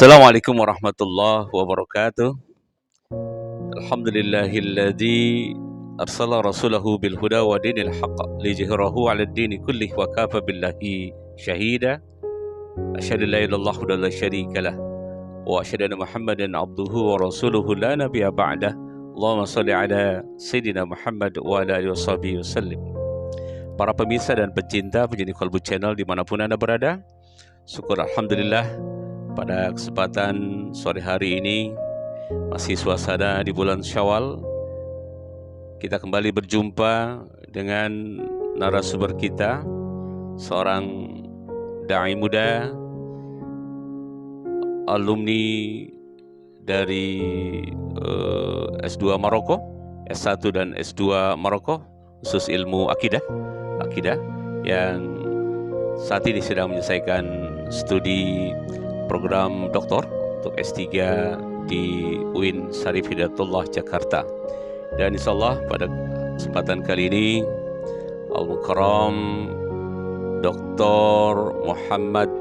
Assalamualaikum warahmatullahi wabarakatuh. Alhamdulillahilladzi arsala rasulahu bil huda wa dinil haqq liyuzhirahu 'alad dini kullih wa kafa billahi syahida. Asyhadu an la ilaha illallah wa la syarika lah wa asyhadu anna Muhammadan abduhu wa rasuluhu la nabiyya ba'dah. Allahumma shalli ala sayyidina Muhammad wa ala alihi washabihi wasallim. Para pemirsa dan pecinta penjadi Qalbu Channel dimanapun Anda berada, syukur alhamdulillah pada kesempatan sore hari ini masih suasana di bulan Syawal, kita kembali berjumpa dengan narasumber kita, seorang dai muda, alumni dari S2 Maroko, S1 dan S2 Maroko, khusus ilmu akidah yang saat ini sedang menyelesaikan studi program doktor untuk S3 di UIN Syarif Hidayatullah Jakarta. Dan insyaallah pada kesempatan kali ini Al-Mukarram Dr. Muhammad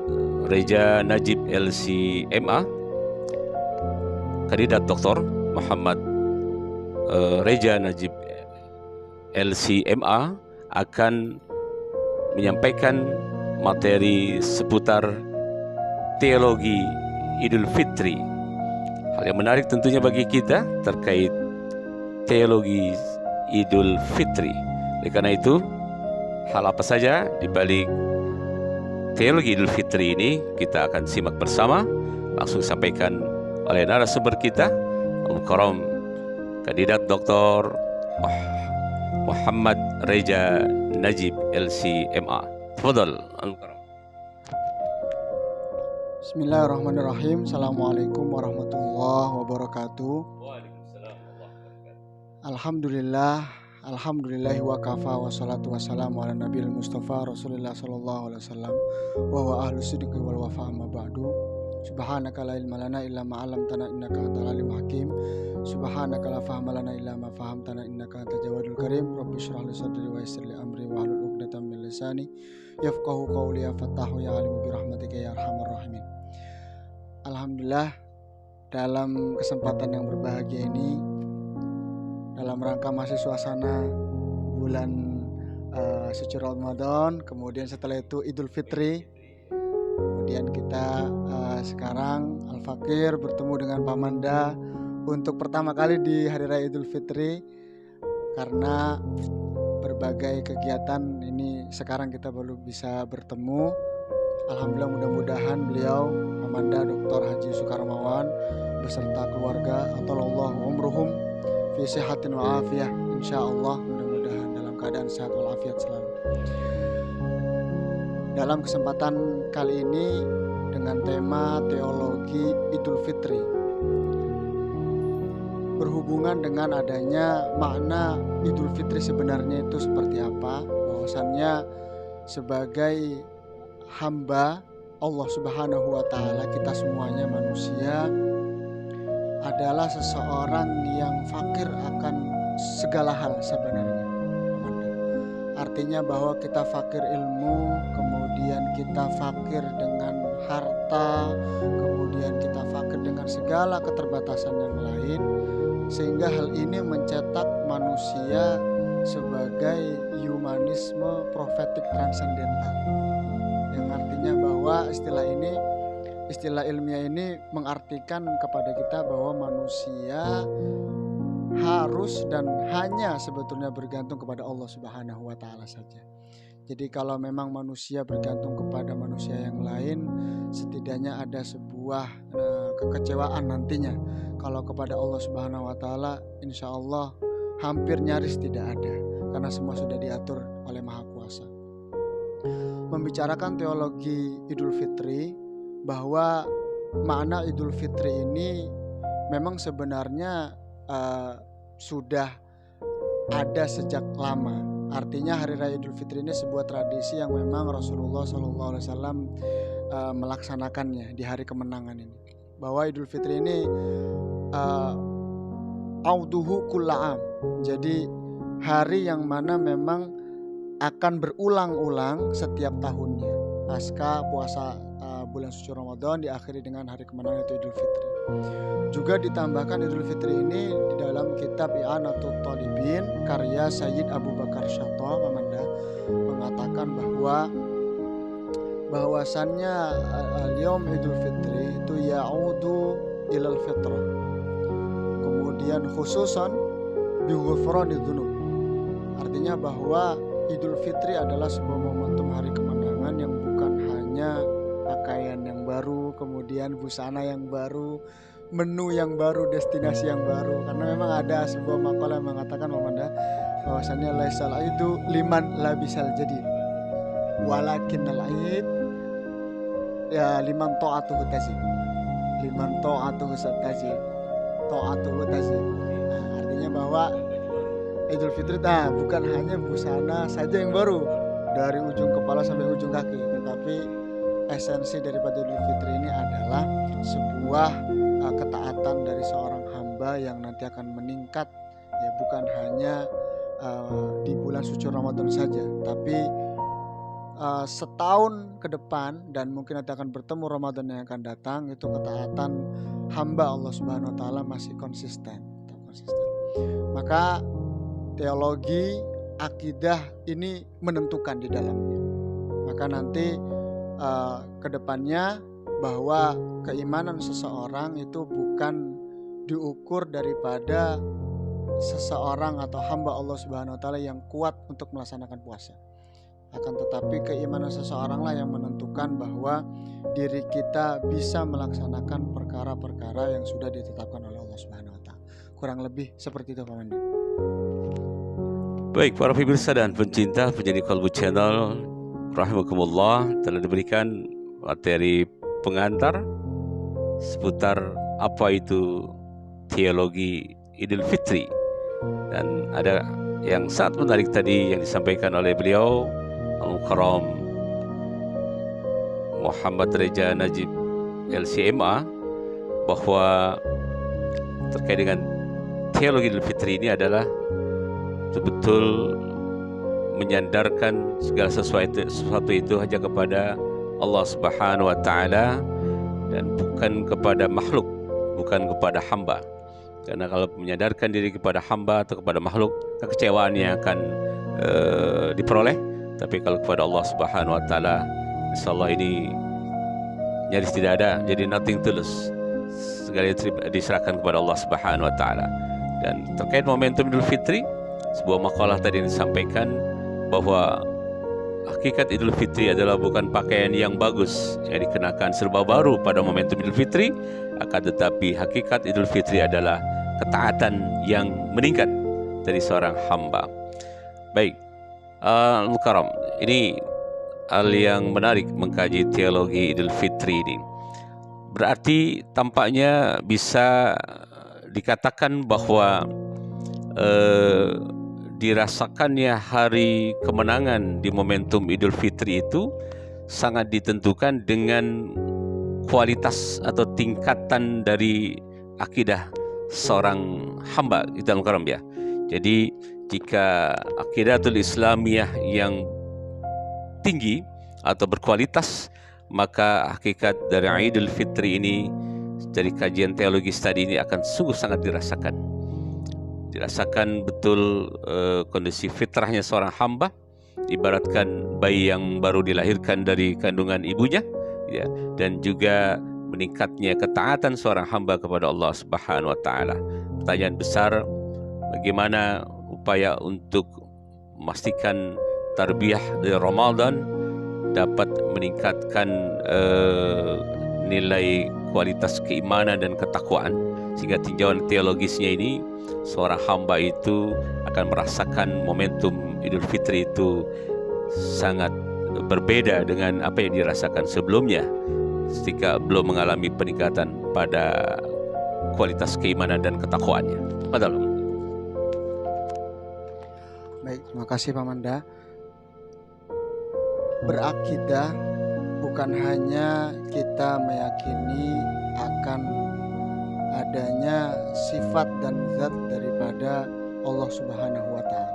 Reja Najib LC.MA, kandidat Dr. Muhammad Reja Najib LC.MA akan menyampaikan materi seputar teologi Idul Fitri. Hal yang menarik tentunya bagi kita terkait teologi Idul Fitri. Oleh karena itu, hal apa saja di balik teologi Idul Fitri ini kita akan simak bersama. Langsung disampaikan oleh narasumber kita, Al-Mukarram kandidat Dr. Muhammad Reja Najib LC.MA. Tafadhal Al-Mukarram. Bismillahirrahmanirrahim. Assalamualaikum warahmatullahi wabarakatuh. Waalaikumsalam warahmatullahi wabarakatuh. Alhamdulillah, alhamdulillahi wa kafa wa salatu wassalamu ala nabil mustafa Rasulullah sallallahu alaihi wasallam wa huwa ahlu sidqi wal wafa amma ba'du. Subhanaka la ilma lana illa ma 'allamtana innaka antal alimul hakim. Subhanaka la fahma lana illa ma fahamtana innaka antal jawadul karim. Rabbi shrah li sadri wa yassir li amri wa hlul 'uqdatam min lisani yafqahu qawli ya fattahu ya alimu bi rahmatika ya arhamar rahimin. Alhamdulillah, dalam kesempatan yang berbahagia ini, dalam rangka masih suasana bulan suci Ramadan, kemudian setelah itu Idul Fitri, kemudian kita sekarang Al-Fakir bertemu dengan Pak Manda untuk pertama kali di Hari Raya Idul Fitri, karena berbagai kegiatan ini sekarang kita baru bisa bertemu. Alhamdulillah, mudah-mudahan beliau Amanda Dr. Haji Sukarmawan beserta keluarga atalallahu umruhum fi sihatin wa afiyah, insyaallah mudah-mudahan dalam keadaan sehat walafiat selalu. Dalam kesempatan kali ini dengan tema teologi Idul Fitri, berhubungan dengan adanya makna Idul Fitri sebenarnya itu seperti apa, bahwasannya sebagai hamba Allah Subhanahu wa Ta'ala, kita semuanya manusia adalah seseorang yang fakir akan segala hal sebenarnya. Artinya bahwa kita fakir ilmu, kemudian kita fakir dengan harta, kemudian kita fakir dengan segala keterbatasan yang lain, sehingga hal ini mencetak manusia sebagai humanisme profetik transendental, yang artinya bahwa istilah ilmiah ini mengartikan kepada kita bahwa manusia harus dan hanya sebetulnya bergantung kepada Allah Subhanahu wa Ta'ala saja. Jadi kalau memang manusia bergantung kepada manusia yang lain, setidaknya ada sebuah kekecewaan nantinya. Kalau kepada Allah Subhanahu wa Ta'ala, insya Allah hampir nyaris tidak ada, karena semua sudah diatur oleh Maha Kuasa. Membicarakan teologi Idul Fitri, bahwa makna Idul Fitri ini memang sebenarnya sudah ada sejak lama. Artinya Hari Raya Idul Fitri ini sebuah tradisi yang memang Rasulullah SAW melaksanakannya di hari kemenangan ini. Bahwa Idul Fitri ini auduhu kulla'am, jadi hari yang mana memang akan berulang-ulang setiap tahunnya pasca puasa bulan suci Ramadan, diakhiri dengan hari kemenangan yaitu Idul Fitri. Juga ditambahkan Idul Fitri ini di dalam kitab I'anatul Talibin karya Sayyid Abu Bakar Syatta Mamanda mengatakan bahwasannya al-yaum Idul Fitri itu ya'udu ilal fitrah, kemudian khususan bi ghufranidz dzunub. Artinya bahwa Idul Fitri adalah sebuah momentum hari kemenangan yang bukan hanya pakaian yang baru, kemudian busana yang baru, menu yang baru, destinasi yang baru. Karena memang ada sebuah makalah yang mengatakan bahwasannya laisal aidu liman labisal jadid, walakinnal aid ya liman ta'atuhu tazid. Liman ta'atuhu tazid. Ta'atuhu tazid. Nah, artinya bahwa Idul Fitri bukan hanya busana saja yang baru dari ujung kepala sampai ujung kaki, tetapi esensi daripada Idul Fitri ini adalah sebuah ketaatan dari seorang hamba yang nanti akan meningkat, ya bukan hanya di bulan suci Ramadan saja, tapi setahun ke depan dan mungkin nanti akan bertemu Ramadan yang akan datang, itu ketaatan hamba Allah Subhanahu wa taala masih konsisten. Maka teologi akidah ini menentukan di dalamnya. Maka nanti kedepannya bahwa keimanan seseorang itu bukan diukur daripada seseorang atau hamba Allah Subhanahu wa taala yang kuat untuk melaksanakan puasa. Akan tetapi keimanan seseoranglah yang menentukan bahwa diri kita bisa melaksanakan perkara-perkara yang sudah ditetapkan oleh Allah Subhanahu wa taala. Kurang lebih seperti itu Pak Mandi. Baik, para pemirsa dan pencinta penjadi Qalbu Channel, rahimakumullah, telah diberikan materi pengantar seputar apa itu teologi Idul Fitri. Dan ada yang sangat menarik tadi yang disampaikan oleh beliau Al-Mukarram Muhammad Reja Najib LCMA, bahwa terkait dengan teologi Idul Fitri ini adalah betul-betul menyandarkan segala sesuatu itu hanya kepada Allah Subhanahu wa taala dan bukan kepada makhluk, bukan kepada hamba. Karena kalau menyandarkan diri kepada hamba atau kepada makhluk, kekecewaan yang akan diperoleh. Tapi kalau kepada Allah Subhanahu wa taala, insyaallah ini nyaris tidak ada, jadi nothing tulus. Segala diserahkan kepada Allah Subhanahu wa taala. Dan terkait momentum Idul Fitri, sebuah makalah tadi yang disampaikan bahwa hakikat Idul Fitri adalah bukan pakaian yang bagus yang dikenakan serba baru pada momentum Idul Fitri, akan tetapi hakikat Idul Fitri adalah ketaatan yang meningkat dari seorang hamba. Baik, Al-Mukarram, ini hal yang menarik mengkaji teologi Idul Fitri ini. Berarti tampaknya bisa dikatakan bahwa dirasakannya hari kemenangan di momentum Idul Fitri itu sangat ditentukan dengan kualitas atau tingkatan dari akidah seorang hamba, itu Al-Mukarram ya. Jadi jika akidatul Islamiyah yang tinggi atau berkualitas, maka hakikat dari Idul Fitri ini dari kajian teologis tadi ini akan sungguh sangat dirasakan betul kondisi fitrahnya seorang hamba, ibaratkan bayi yang baru dilahirkan dari kandungan ibunya, ya, dan juga meningkatnya ketaatan seorang hamba kepada Allah Subhanahu wa taala. Pertanyaan besar, bagaimana upaya untuk memastikan tarbiyah dari Ramadan dapat meningkatkan nilai kualitas keimanan dan ketakwaan, sehingga tinjauan teologisnya ini seorang hamba itu akan merasakan momentum Idul Fitri itu sangat berbeda dengan apa yang dirasakan sebelumnya ketika belum mengalami peningkatan pada kualitas keimanan dan ketakwaannya. Padahal. Baik, terima kasih Pak Manda. Berakidah bukan hanya kita meyakini akan adanya sifat dan zat daripada Allah Subhanahu wa taala.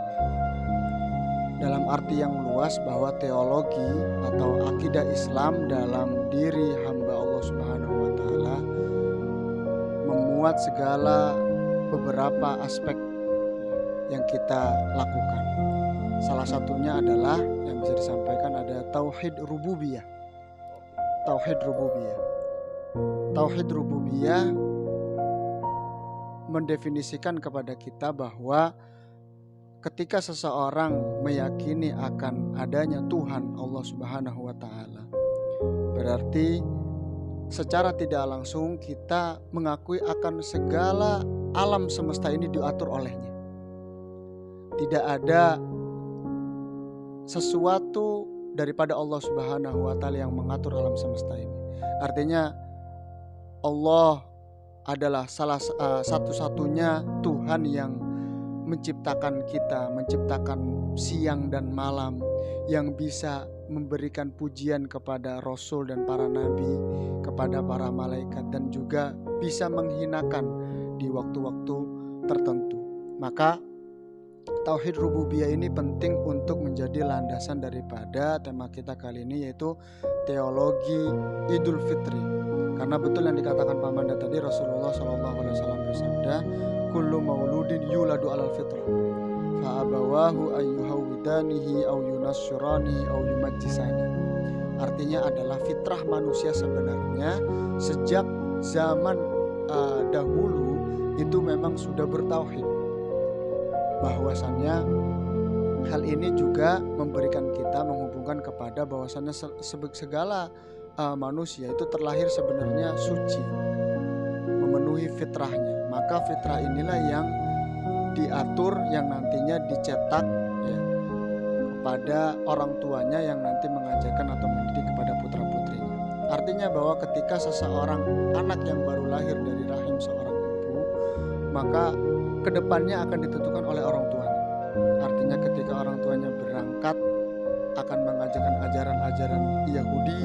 dalam arti yang luas bahwa teologi atau akidah Islam dalam diri hamba Allah Subhanahu wa taala memuat segala beberapa aspek yang kita lakukan. Salah satunya adalah yang bisa disampaikan ada tauhid rububiyah. Tauhid rububiyah. Tauhid rububiyah mendefinisikan kepada kita bahwa ketika seseorang meyakini akan adanya Tuhan Allah Subhanahu wa taala, berarti secara tidak langsung kita mengakui akan segala alam semesta ini diatur olehnya. Tidak ada sesuatu daripada Allah Subhanahu wa taala yang mengatur alam semesta ini. Artinya Allah adalah satu-satunya Tuhan yang menciptakan kita, menciptakan siang dan malam, yang bisa memberikan pujian kepada Rasul dan para Nabi, kepada para malaikat, dan juga bisa menghinakan di waktu-waktu tertentu. Maka Tauhid Rububiyah ini penting untuk menjadi landasan daripada tema kita kali ini, yaitu teologi Idul Fitri. Karena betul yang dikatakan Pak Manda tadi, Rasulullah SAW bersabda, kullu mauludin yuladu alal fitrah fa abawahu ayyuhawidanihi au yunasyiranihi au yumajjisani. Artinya adalah fitrah manusia sebenarnya sejak zaman dahulu itu memang sudah bertauhid. Bahwasannya hal ini juga memberikan kita, menghubungkan kepada bahwasannya segala manusia itu terlahir sebenarnya suci, memenuhi fitrahnya. Maka fitrah inilah yang diatur, yang nantinya dicetak ya, kepada orang tuanya yang nanti mengajarkan atau mendidik kepada putra-putrinya. Artinya bahwa ketika seseorang anak yang baru lahir dari rahim seorang ibu, maka kedepannya akan ditentukan oleh orang tuanya. Artinya ketika orang tuanya berangkat akan mengajarkan ajaran-ajaran Yahudi,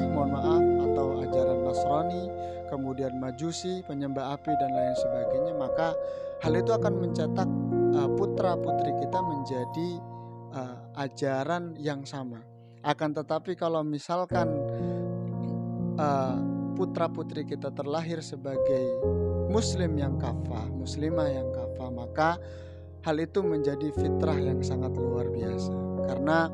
atau ajaran Nasrani, kemudian Majusi, penyembah api dan lain sebagainya, maka hal itu akan mencetak putra-putri kita menjadi ajaran yang sama. Akan tetapi kalau misalkan putra-putri kita terlahir sebagai muslim yang kafah, muslimah yang kafah, maka hal itu menjadi fitrah yang sangat luar biasa. Karena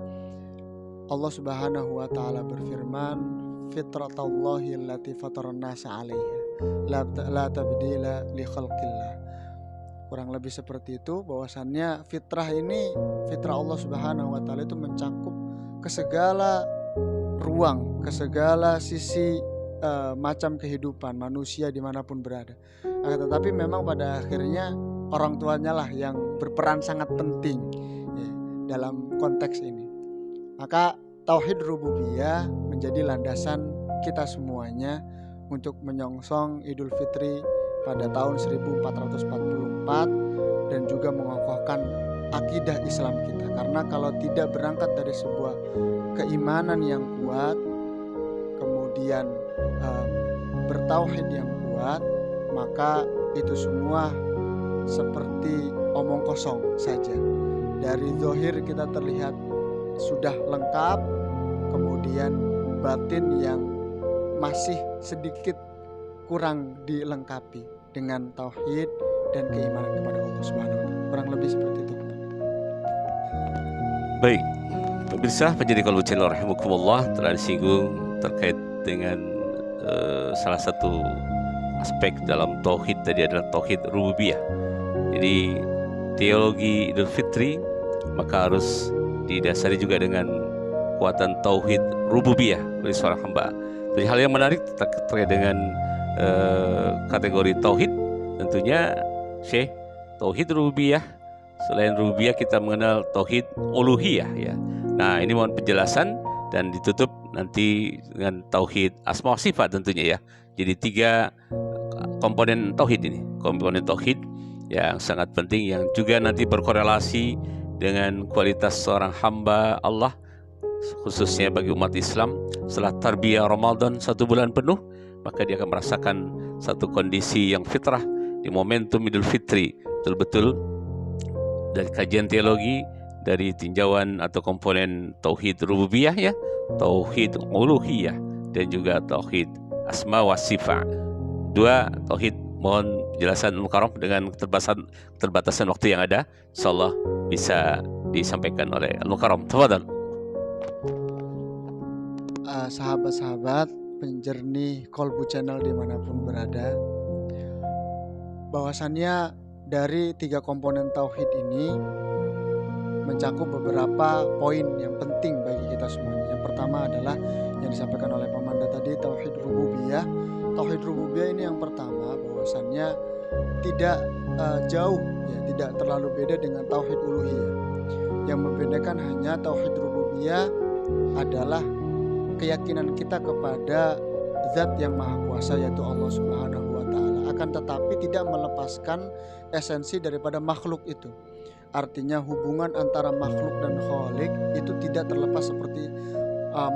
Allah Subhanahu wa taala berfirman, fitratallahi allati fataran nasa 'alaiha la tabdila li khalqillah. Kurang lebih seperti itu, bahwasannya fitrah ini, fitrah Allah Subhanahu wa taala itu mencakup ke segala ruang, ke segala sisi macam kehidupan manusia dimanapun berada. Tetapi memang pada akhirnya orang tuanya lah yang berperan sangat penting ya, dalam konteks ini. Maka Tauhid Rububiyah menjadi landasan kita semuanya untuk menyongsong Idul Fitri pada tahun 1444 dan juga mengokohkan akidah Islam kita. Karena kalau tidak berangkat dari sebuah keimanan yang kuat, kemudian bertauhid yang kuat, maka itu semua seperti omong kosong saja. Dari zahir kita terlihat sudah lengkap, kemudian batin yang masih sedikit kurang dilengkapi dengan tauhid dan keimanan kepada Allah Subhanahu wa taala. Kurang lebih seperti itu. Baik, pemirsa penjadi Qalbul Channel rahimakumullah, telah disinggung terkait dengan salah satu aspek dalam tauhid tadi adalah tauhid rububiyah. Jadi teologi Idul Fitri maka harus didasari juga dengan kekuatan tauhid rububiyah bagi seorang hamba. Jadi hal yang menarik terkait dengan kategori tauhid, tentunya Syekh, tauhid rububiyah. Selain rububiyah kita mengenal tauhid uluhiyah ya. Nah, ini mohon penjelasan dan ditutup nanti dengan tauhid asma wa sifat tentunya ya. Jadi 3 komponen tauhid ini, komponen tauhid yang sangat penting yang juga nanti berkorelasi dengan kualitas seorang hamba Allah, khususnya bagi umat Islam. Setelah tarbiyah Ramadan 1 bulan penuh, maka dia akan merasakan satu kondisi yang fitrah di momentum Idul Fitri. Betul-betul dari kajian teologi, dari tinjauan atau komponen tauhid rububiyah ya, tauhid uluhiyah, dan juga tauhid asma wa sifat. Dua tauhid, mohon penjelasan Al-Mukarram dengan keterbatasan waktu yang ada, insyaallah bisa disampaikan oleh Al-Mukarram. Tafadhal. Sahabat-sahabat penjernih Kolbu Channel dimanapun berada, bahwasannya dari 3 komponen tauhid ini mencakup beberapa poin yang penting bagi kita semuanya. Yang pertama adalah yang disampaikan oleh Pak Manda tadi, tauhid rububiyah. Tauhid rububiyah ini yang pertama, bahwasannya tidak jauh ya, tidak terlalu beda dengan tauhid uluhiyah. Yang membedakan hanya tauhid rububiyah adalah keyakinan kita kepada zat yang maha kuasa, yaitu Allah Subhanahu wa taala. Akan tetapi tidak melepaskan esensi daripada makhluk itu. Artinya hubungan antara makhluk dan khalik itu tidak terlepas seperti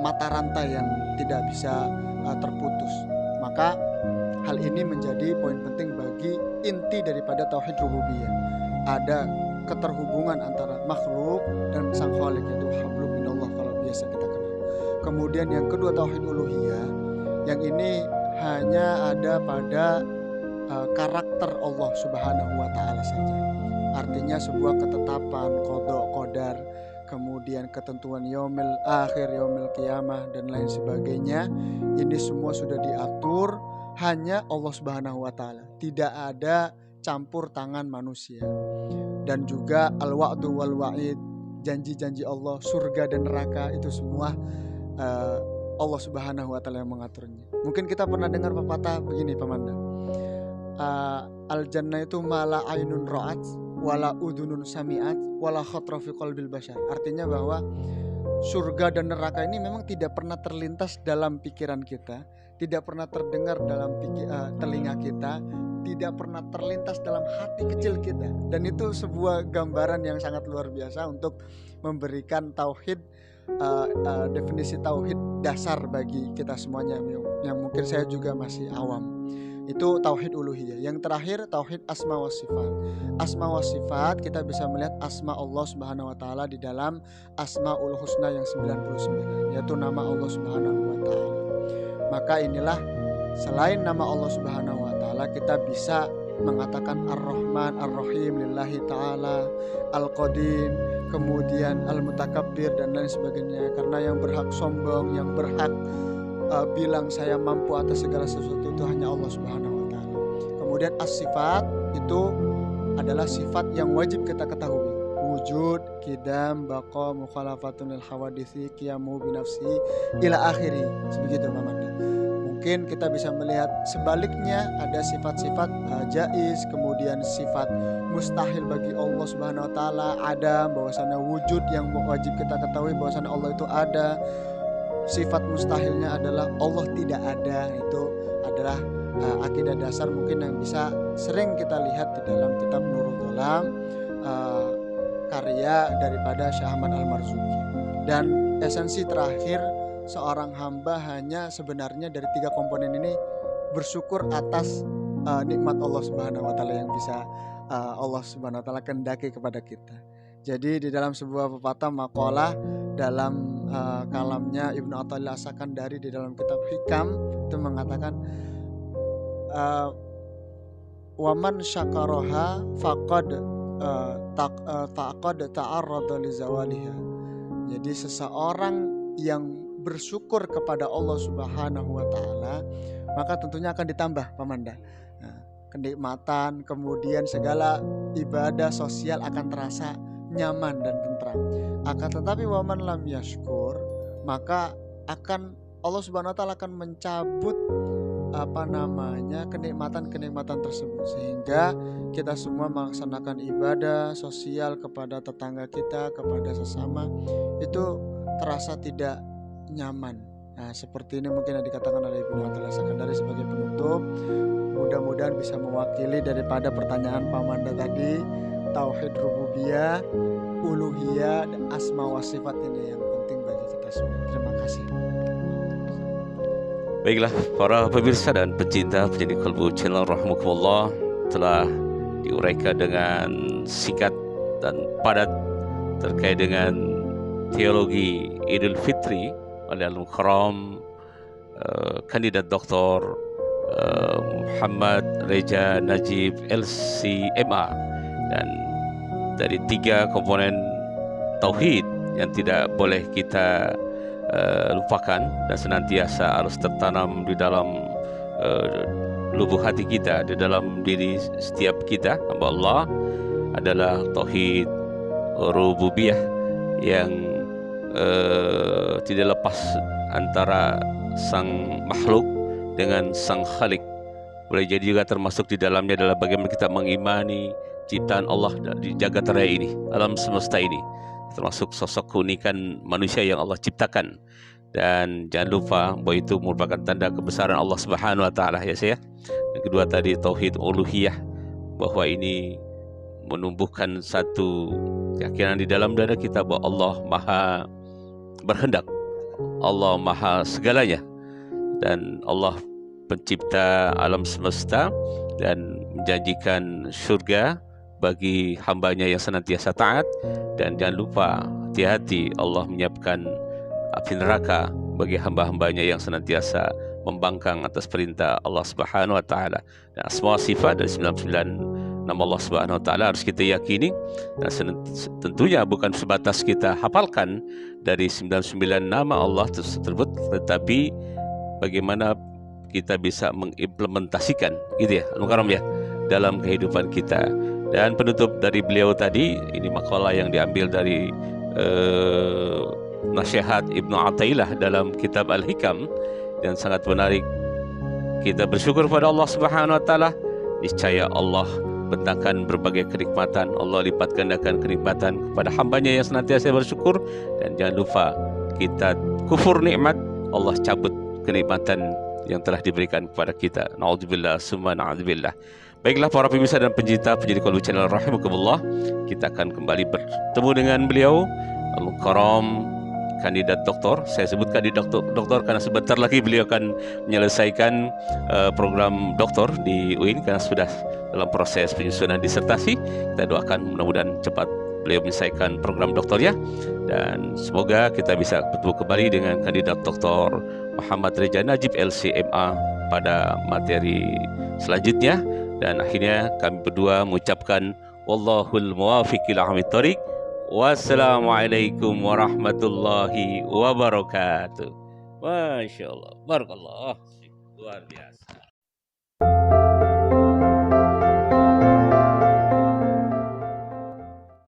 mata rantai yang tidak bisa terputus. Maka hal ini menjadi poin penting bagi inti daripada tauhid rububiyah. Ada keterhubungan antara makhluk dan sang khalik, yaitu hablum minallah kalau biasa kita kenal. Kemudian yang kedua tauhid uluhiyah, yang ini hanya ada pada karakter Allah Subhanahu wa taala saja. Artinya sebuah ketetapan, qada, qadar, kemudian ketentuan yaumil akhir, yaumil qiyamah dan lain sebagainya. Ini semua sudah diatur hanya Allah Subhanahu wa taala. Tidak ada campur tangan manusia. Dan juga al-wa'du wal wa'id, janji-janji Allah, surga dan neraka, itu semua Allah Subhanahu wa taala yang mengaturnya. Mungkin kita pernah dengar pepatah begini, Pak Manda. Al-jannah itu mala ainun ra'at wala udunun sami'at wala khatra fi qalbil bashar. Artinya bahwa surga dan neraka ini memang tidak pernah terlintas dalam pikiran kita, tidak pernah terdengar dalam telinga kita, tidak pernah terlintas dalam hati kecil kita. Dan itu sebuah gambaran yang sangat luar biasa untuk memberikan tauhid, definisi tauhid dasar bagi kita semuanya yang mungkin saya juga masih awam. Itu tauhid uluhiyah. Yang terakhir tauhid asma wa sifat. Asma wa sifat, kita bisa melihat asma Allah Subhanahu wa taala di dalam Asmaul Husna yang 99, yaitu nama Allah Subhanahu wa taala. Maka inilah, selain nama Allah Subhanahu wa taala, kita bisa mengatakan Ar-Rahman, Ar-Rahim lillahi taala, Al-Qadim, kemudian Al-Mutakabbir dan lain sebagainya. Karena yang berhak sombong, yang berhak bilang saya mampu atas segala sesuatu itu hanya Allah Subhanahu wa taala. Kemudian as-sifat itu adalah sifat yang wajib kita ketahui. Wujud, qidam, baqa, mukhalafatun lil hawaditsi, qiyamu binafsi ila akhiri. Sebegitu Pak Manda. Mungkin kita bisa melihat sebaliknya, ada sifat-sifat jaiz, kemudian sifat mustahil bagi Allah Subhanahu wa taala, ada bahwasanya wujud yang wajib kita ketahui bahwasanya Allah itu ada. Sifat mustahilnya adalah Allah tidak ada. Itu adalah akidah dasar mungkin yang bisa sering kita lihat di dalam kitab Nurul Ghulam, karya daripada Syekh Ahmad Al-Marzuki. Dan esensi terakhir seorang hamba hanya sebenarnya dari 3 komponen ini bersyukur atas nikmat Allah Subhanahu wa taala yang bisa Allah Subhanahu wa taala kehendaki kepada kita. Jadi di dalam sebuah pepatah maqalah dalam kalamnya Ibnu Athaillah As-Sakandari di dalam kitab Hikam itu mengatakan waman syakaraha faqad ta'arrada li zawaliha. Jadi seseorang yang bersyukur kepada Allah Subhanahu wa taala, maka tentunya akan ditambah Pak Manda. Kenikmatan, kemudian segala ibadah sosial akan terasa nyaman dan tentram. Akan tetapi waman lam yashkur, maka akan Allah Subhanahu wa taala akan mencabut kenikmatan-kenikmatan tersebut, sehingga kita semua melaksanakan ibadah sosial kepada tetangga kita, kepada sesama, itu terasa tidak nyaman. Nah, seperti ini mungkin yang dikatakan oleh Ibnu Athaillah As-Sakandari sebagai penutup. Mudah-mudahan bisa mewakili daripada pertanyaan Pak Manda tadi, tauhid rububiyah, uluhiyah, dan asma wa sifat ini yang penting bagi kita semua. Terima kasih. Baiklah, para pemirsa dan pencinta penjadi Kolbu Channel rahimakumullah, telah diuraikan dengan singkat dan padat terkait dengan teologi Idul Fitri oleh Al-Mukarram kandidat doktor Muhammad Reja Najib LCMA, dan dari 3 komponen tauhid yang tidak boleh kita lupakan dan senantiasa harus tertanam di dalam lubuk hati kita, di dalam diri setiap kita hamba Allah, adalah tauhid rububiyah yang tidak lepas antara sang makhluk dengan sang khalik. Boleh jadi juga termasuk di dalamnya adalah bagaimana kita mengimani ciptaan Allah di jagat raya ini, alam semesta ini, termasuk sosok keunikan manusia yang Allah ciptakan. Dan jangan lupa bahwa itu merupakan tanda kebesaran Allah Subhanahu wa taala, ya saya. Yang kedua tadi tauhid uluhiyah, bahwa ini menumbuhkan satu keyakinan di dalam dada kita bahwa Allah Maha berhendak, Allah Maha segalanya, dan Allah pencipta alam semesta dan menjanjikan surga bagi hambanya yang senantiasa taat. Dan jangan lupa, hati-hati, Allah menyiapkan api neraka bagi hamba-hambanya yang senantiasa membangkang atas perintah Allah Subhanahu wa taala. Dan semua sifat dari 99 nama Allah Subhanahu wa taala harus kita yakini, dan tentunya bukan sebatas kita hafalkan dari 99 nama Allah tersebut, tetapi bagaimana kita bisa mengimplementasikan, gitu ya Al-Mukarram ya, dalam kehidupan kita. Dan penutup dari beliau tadi, ini makalah yang diambil dari nasihat Ibnu Athaillah dalam kitab Al-Hikam, dan sangat menarik. Kita bersyukur kepada Allah Subhanahu wa taala, niscaya Allah bentangkan berbagai kenikmatan, Allah lipat gandakan kenikmatan kepada hambanya yang senantiasa bersyukur. Dan jangan lupa, kita kufur nikmat, Allah cabut kenikmatan yang telah diberikan kepada kita. Na'udzubillah summa na'udzubillah. Baiklah para pemirsa dan pencinta Kolbu Channel rahimakumullah, kita akan kembali bertemu dengan beliau Al-Mukarram kandidat doktor. Saya sebut kandidat doktor karena sebentar lagi beliau akan menyelesaikan program doktor di UIN karena sudah dalam proses penyusunan disertasi. Kita doakan mudah-mudahan cepat beliau menyelesaikan program doktornya, dan semoga kita bisa bertemu kembali dengan kandidat doktor Muhammad Reja Najib LCMA pada materi selanjutnya. Dan akhirnya kami berdua mengucapkan wallahul muwaffiq ila aqwamit thoriq. Wassalamualaikum warahmatullahi wabarakatuh. Masya Allah, barakallah, luar biasa.